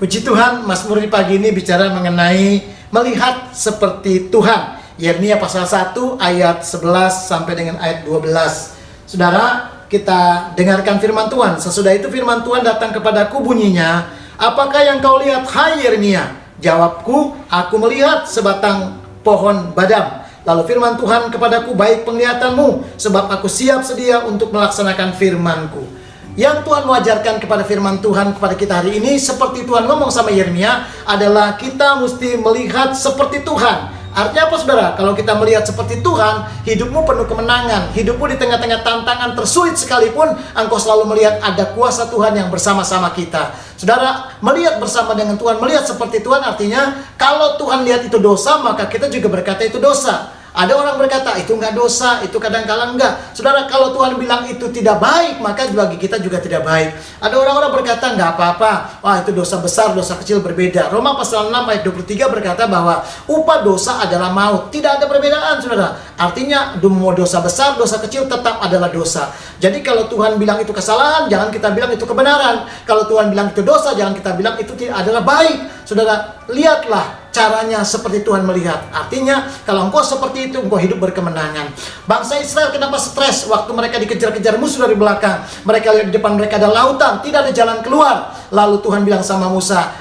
Puji Tuhan, Mazmur di pagi ini bicara mengenai melihat seperti Tuhan. Yeremia pasal 1 ayat 11 sampai dengan ayat 12. Saudara, kita dengarkan firman Tuhan. Sesudah itu firman Tuhan datang kepadaku bunyinya, "Apakah yang kau lihat, hai Yeremia?" Jawabku, "Aku melihat sebatang pohon badam." Lalu firman Tuhan kepadaku, "Baik penglihatanmu, sebab aku siap sedia untuk melaksanakan firman-Ku." Yang Tuhan mengajarkan kepada firman Tuhan kepada kita hari ini, seperti Tuhan ngomong sama Yeremia, adalah kita mesti melihat seperti Tuhan. Artinya apa saudara? Kalau kita melihat seperti Tuhan, hidupmu penuh kemenangan. Hidupmu di tengah-tengah tantangan tersulit sekalipun, engkau selalu melihat ada kuasa Tuhan yang bersama-sama kita. Saudara, melihat bersama dengan Tuhan, melihat seperti Tuhan artinya, kalau Tuhan lihat itu dosa, maka kita juga berkata itu dosa. Ada orang berkata, itu nggak dosa, itu kadang-kala enggak. Saudara, kalau Tuhan bilang itu tidak baik, maka bagi kita juga tidak baik. Ada orang-orang berkata, nggak apa-apa, wah itu dosa besar, dosa kecil berbeda. Roma pasal 6 ayat 23 berkata bahwa upah dosa adalah maut. Tidak ada perbedaan, saudara. Artinya, mau dosa besar, dosa kecil tetap adalah dosa. Jadi kalau Tuhan bilang itu kesalahan, jangan kita bilang itu kebenaran. Kalau Tuhan bilang itu dosa, jangan kita bilang itu adalah baik. Saudara, lihatlah caranya seperti Tuhan melihat. Artinya, kalau engkau seperti itu, engkau hidup berkemenangan. Bangsa Israel kenapa stres waktu mereka dikejar-kejar musuh dari belakang? Mereka lihat di depan mereka ada lautan, tidak ada jalan keluar. Lalu Tuhan bilang sama Musa,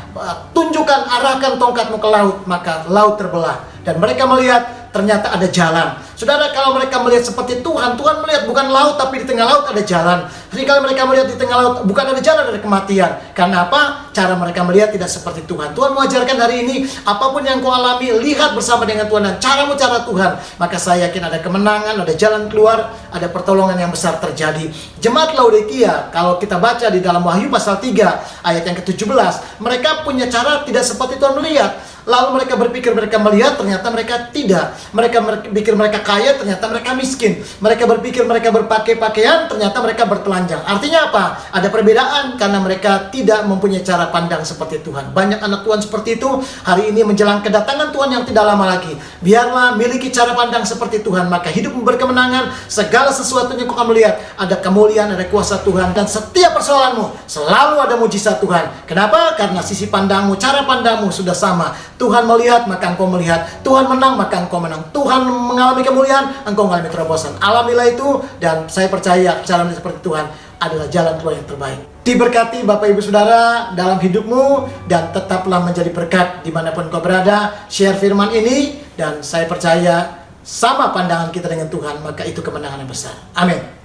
"Tunjukkan, arahkan tongkatmu ke laut." Maka laut terbelah. Dan mereka melihat ternyata ada jalan. Saudara, kalau mereka melihat seperti Tuhan, Tuhan melihat bukan laut, tapi di tengah laut ada jalan. Seringkali mereka melihat di tengah laut, bukan ada jalan dari kematian. Karena apa? Cara mereka melihat tidak seperti Tuhan. Tuhan mengajarkan hari ini, apapun yang kau alami, lihat bersama dengan Tuhan dan caramu cara Tuhan. Maka saya yakin ada kemenangan, ada jalan keluar, ada pertolongan yang besar terjadi. Jemaat Laodikia, kalau kita baca di dalam Wahyu pasal 3, ayat yang ke-17, mereka punya cara tidak seperti Tuhan melihat. Lalu mereka berpikir mereka melihat, ternyata mereka tidak. Mereka berpikir mereka kaya, ternyata mereka miskin. Mereka berpikir mereka berpakai pakaian, ternyata mereka bertelanjang. Artinya apa? Ada perbedaan karena mereka tidak mempunyai cara pandang seperti Tuhan. Banyak anak Tuhan seperti itu. Hari ini menjelang kedatangan Tuhan yang tidak lama lagi, biarlah miliki cara pandang seperti Tuhan, maka hidupmu berkemenangan. Segala sesuatu yang kau akan melihat, ada kemuliaan, ada kuasa Tuhan. Dan setiap persoalanmu selalu ada mujizat Tuhan. Kenapa? Karena sisi pandangmu, cara pandangmu sudah sama. Tuhan melihat, maka engkau melihat. Tuhan menang, maka engkau menang. Tuhan mengalami kemuliaan, engkau mengalami terobosan. Alamilah itu, dan saya percaya cara seperti Tuhan adalah jalan keluar yang terbaik. Diberkati Bapak Ibu Saudara dalam hidupmu, dan tetaplah menjadi berkat dimanapun kau berada. Share firman ini, dan saya percaya sama pandangan kita dengan Tuhan, maka itu kemenangan yang besar. Amin.